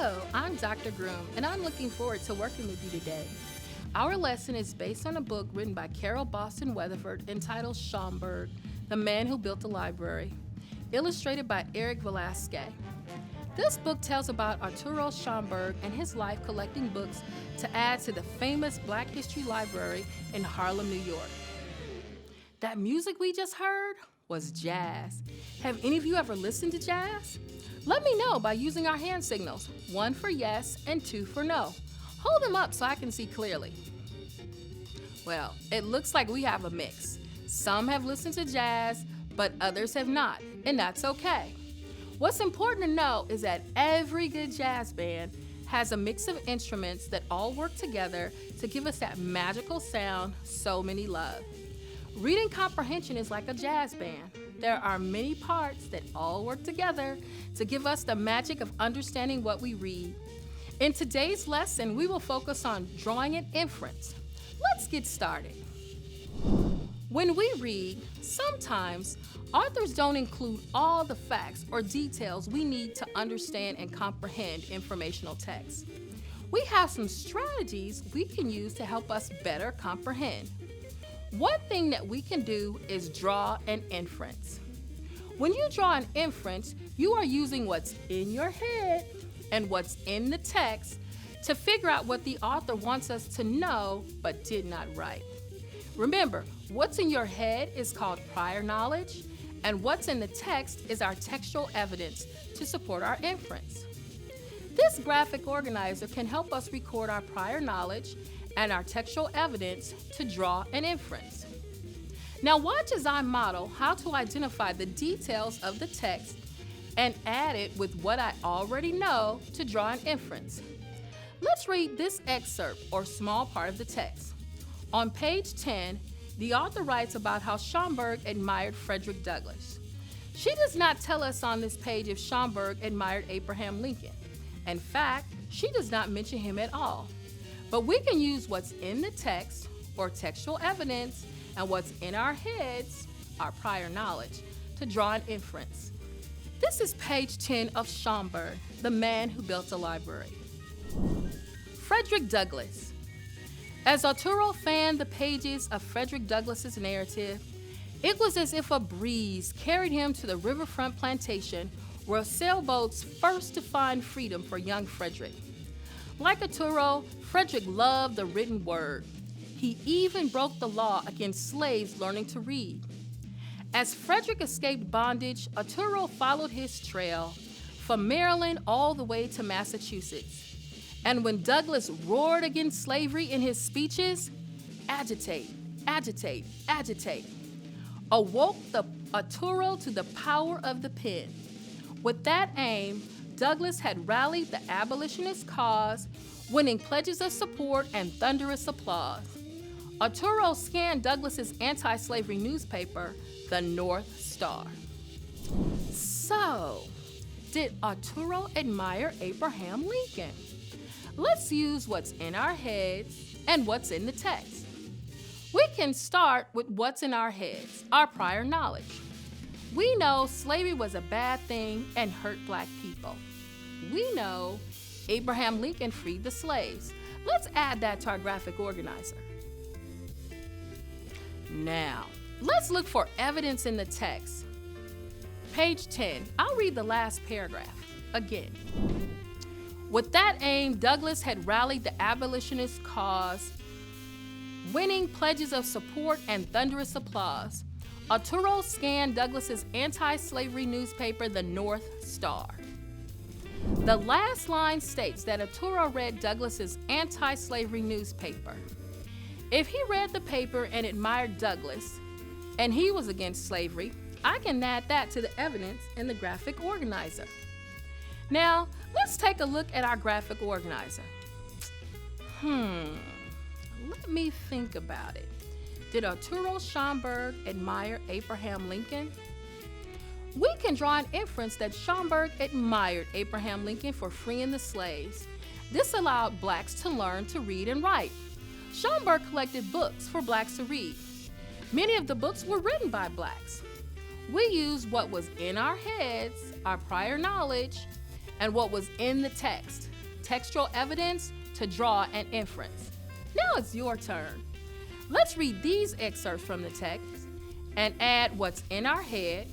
Hello, I'm Dr. Groom, and I'm looking forward to working with you today. Our lesson is based on a book written by Carol Boston Weatherford entitled Schomburg, The Man Who Built a Library, illustrated by Eric Velasquez. This book tells about Arturo Schomburg and his life collecting books to add to the famous Black History Library in Harlem, New York. That music we just heard was jazz. Have any of you ever listened to jazz? Let me know by using our hand signals, 1 for yes and 2 for no. Hold them up so I can see clearly. Well, it looks like we have a mix. Some have listened to jazz, but others have not, and that's okay. What's important to know is that every good jazz band has a mix of instruments that all work together to give us that magical sound so many love. Reading comprehension is like a jazz band. There are many parts that all work together to give us the magic of understanding what we read. In today's lesson, we will focus on drawing an inference. Let's get started. When we read, sometimes authors don't include all the facts or details we need to understand and comprehend informational text. We have some strategies we can use to help us better comprehend. One thing that we can do is draw an inference. When you draw an inference, you are using what's in your head and what's in the text to figure out what the author wants us to know but did not write. Remember, what's in your head is called prior knowledge, and what's in the text is our textual evidence to support our inference. This graphic organizer can help us record our prior knowledge and our textual evidence to draw an inference. Now watch as I model how to identify the details of the text and add it with what I already know to draw an inference. Let's read this excerpt or small part of the text. On page 10, the author writes about how Schomburg admired Frederick Douglass. She does not tell us on this page if Schomburg admired Abraham Lincoln. In fact, she does not mention him at all. But we can use what's in the text or textual evidence and what's in our heads, our prior knowledge, to draw an inference. This is page 10 of Schomburg, The Man Who Built a Library. Frederick Douglass. As Arturo fanned the pages of Frederick Douglass's narrative, it was as if a breeze carried him to the riverfront plantation where sailboats first defined freedom for young Frederick. Like Arturo, Frederick loved the written word. He even broke the law against slaves learning to read. As Frederick escaped bondage, Arturo followed his trail from Maryland all the way to Massachusetts. And when Douglass roared against slavery in his speeches, agitate, agitate, agitate, awoke the Arturo to the power of the pen. With that aim, Douglass had rallied the abolitionist cause, winning pledges of support and thunderous applause. Arturo scanned Douglass's anti-slavery newspaper, the North Star. So, did Arturo admire Abraham Lincoln? Let's use what's in our heads and what's in the text. We can start with what's in our heads, our prior knowledge. We know slavery was a bad thing and hurt Black people. We know Abraham Lincoln freed the slaves. Let's add that to our graphic organizer. Now, let's look for evidence in the text. Page 10, I'll read the last paragraph again. With that aim, Douglass had rallied the abolitionist cause, winning pledges of support and thunderous applause. Arturo scanned Douglass's anti-slavery newspaper, the North Star. The last line states that Arturo read Douglass's anti-slavery newspaper. If he read the paper and admired Douglass, and he was against slavery, I can add that to the evidence in the graphic organizer. Now, let's take a look at our graphic organizer. Let me think about it. Did Arturo Schomburg admire Abraham Lincoln? We can draw an inference that Schomburg admired Abraham Lincoln for freeing the slaves. This allowed Blacks to learn to read and write. Schomburg collected books for Blacks to read. Many of the books were written by Blacks. We used what was in our heads, our prior knowledge, and what was in the text textual evidence to draw an inference. Now it's your turn. Let's read these excerpts from the text and add what's in our head,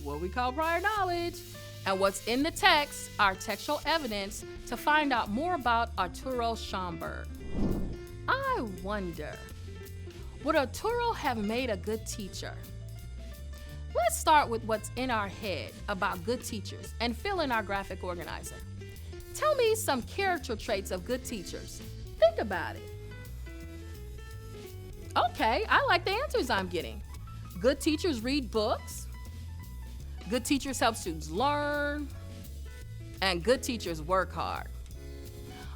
what we call prior knowledge, and what's in the text, our textual evidence, to find out more about Arturo Schomburg. I wonder, would Arturo have made a good teacher? Let's start with what's in our head about good teachers and fill in our graphic organizer. Tell me some character traits of good teachers. Think about it. Okay, I like the answers I'm getting. Good teachers read books. Good teachers help students learn. And good teachers work hard.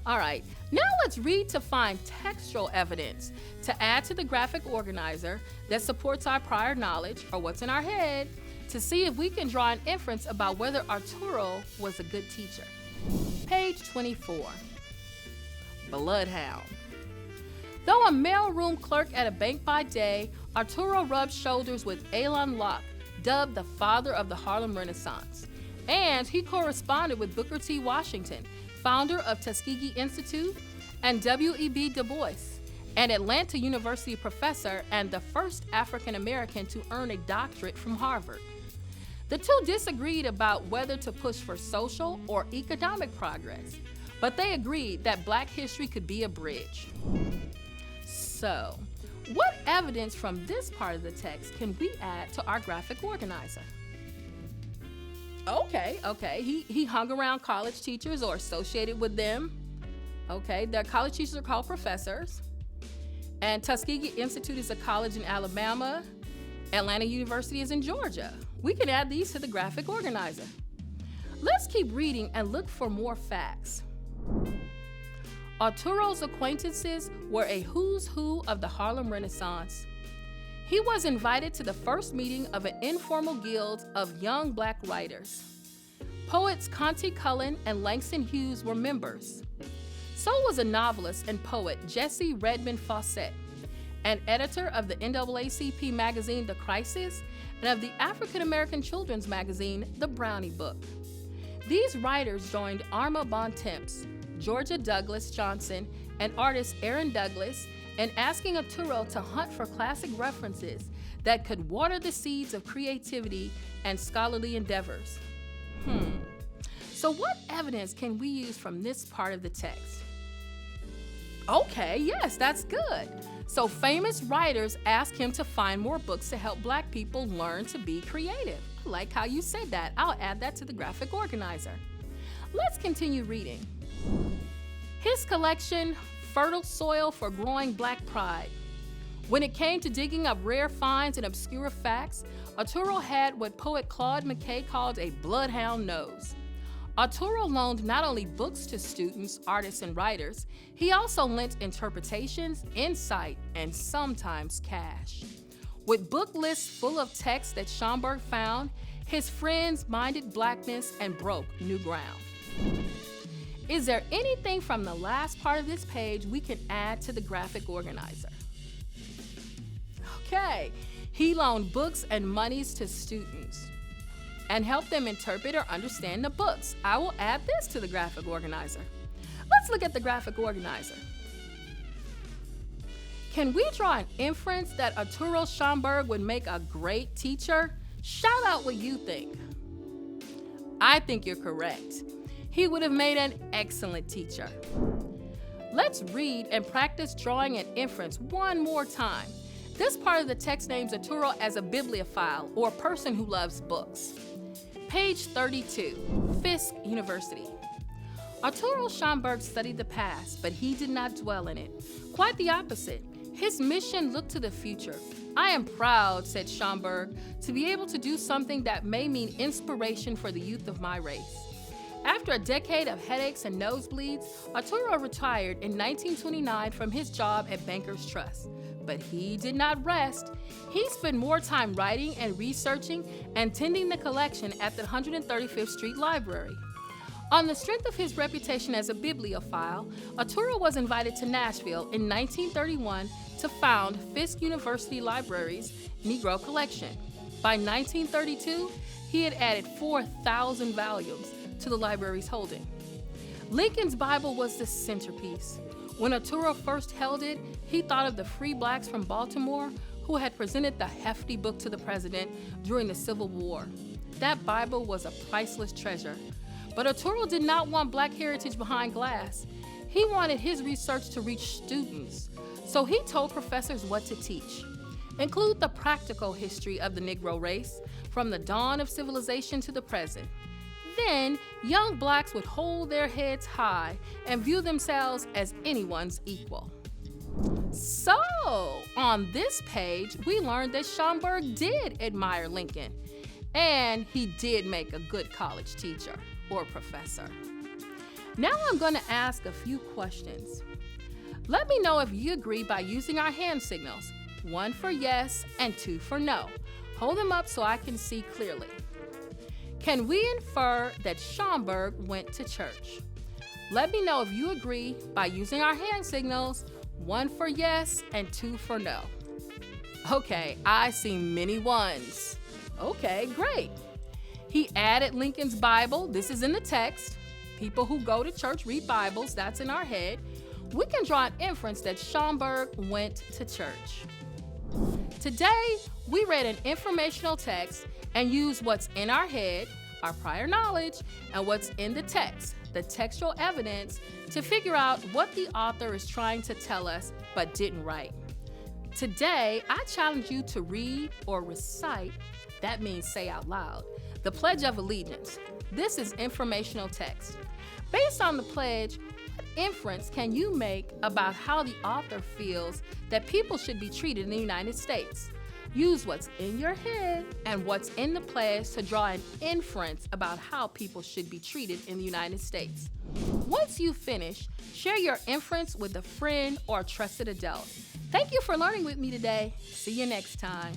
All right, now let's read to find textual evidence to add to the graphic organizer that supports our prior knowledge, or what's in our head, to see if we can draw an inference about whether Arturo was a good teacher. Page 24. Bloodhound. Though a mailroom clerk at a bank by day, Arturo rubbed shoulders with Elon Locke, dubbed the father of the Harlem Renaissance. And he corresponded with Booker T. Washington, founder of Tuskegee Institute, and W.E.B. Du Bois, an Atlanta University professor and the first African American to earn a doctorate from Harvard. The two disagreed about whether to push for social or economic progress, but they agreed that Black history could be a bridge. So, what evidence from this part of the text can we add to our graphic organizer? Okay, he hung around college teachers or associated with them. Okay, their college teachers are called professors. And Tuskegee Institute is a college in Alabama. Atlanta University is in Georgia. We can add these to the graphic organizer. Let's keep reading and look for more facts. Arturo's acquaintances were a who's who of the Harlem Renaissance. He was invited to the first meeting of an informal guild of young Black writers. Poets Conte Cullen and Langston Hughes were members. So was a novelist and poet Jesse Redmond Fawcett, an editor of the NAACP magazine The Crisis and of the African American children's magazine The Brownie Book. These writers joined Arma Bontemps, Georgia Douglas Johnson, and artist Aaron Douglas in asking Arturo to hunt for classic references that could water the seeds of creativity and scholarly endeavors. So what evidence can we use from this part of the text? Okay, yes, that's good. So famous writers ask him to find more books to help Black people learn to be creative. I like how you said that. I'll add that to the graphic organizer. Let's continue reading. His collection, fertile soil for growing Black pride. When it came to digging up rare finds and obscure facts, Arturo had what poet Claude McKay called a bloodhound nose. Arturo loaned not only books to students, artists, and writers, he also lent interpretations, insight, and sometimes cash. With book lists full of texts that Schomburg found, his friends minded Blackness and broke new ground. Is there anything from the last part of this page we can add to the graphic organizer? Okay, he loaned books and monies to students and helped them interpret or understand the books. I will add this to the graphic organizer. Let's look at the graphic organizer. Can we draw an inference that Arturo Schomburg would make a great teacher? Shout out what you think. I think you're correct. He would have made an excellent teacher. Let's read and practice drawing an inference one more time. This part of the text names Arturo as a bibliophile, or a person who loves books. Page 32, Fisk University. Arturo Schomburg studied the past, but he did not dwell in it. Quite the opposite. His mission looked to the future. I am proud, said Schomburg, to be able to do something that may mean inspiration for the youth of my race. After a decade of headaches and nosebleeds, Arturo retired in 1929 from his job at Bankers Trust. But he did not rest. He spent more time writing and researching and tending the collection at the 135th Street Library. On the strength of his reputation as a bibliophile, Arturo was invited to Nashville in 1931 to found Fisk University Library's Negro Collection. By 1932, he had added 4,000 volumes to the library's holding. Lincoln's Bible was the centerpiece. When Arturo first held it, he thought of the free blacks from Baltimore who had presented the hefty book to the president during the Civil War. That Bible was a priceless treasure. But Arturo did not want black heritage behind glass. He wanted his research to reach students. So he told professors what to teach. Include the practical history of the Negro race, from the dawn of civilization to the present. Then, young blacks would hold their heads high and view themselves as anyone's equal. So, on this page, we learned that Schomburg did admire Lincoln, and he did make a good college teacher or professor. Now I'm going to ask a few questions. Let me know if you agree by using our hand signals, 1 for yes and 2 for no. Hold them up so I can see clearly. Can we infer that Schomburg went to church? Let me know if you agree by using our hand signals, 1 for yes and 2 for no. Okay, I see many ones. Okay, great. He added Lincoln's Bible. This is in the text. People who go to church read Bibles. That's in our head. We can draw an inference that Schomburg went to church. Today, we read an informational text and used what's in our head, our prior knowledge, and what's in the text, the textual evidence, to figure out what the author is trying to tell us but didn't write. Today, I challenge you to read or recite, that means say out loud, the Pledge of Allegiance. This is informational text. Based on the pledge, what inference can you make about how the author feels that people should be treated in the United States? Use what's in your head and what's in the pledge to draw an inference about how people should be treated in the United States. Once you finish, share your inference with a friend or a trusted adult. Thank you for learning with me today. See you next time.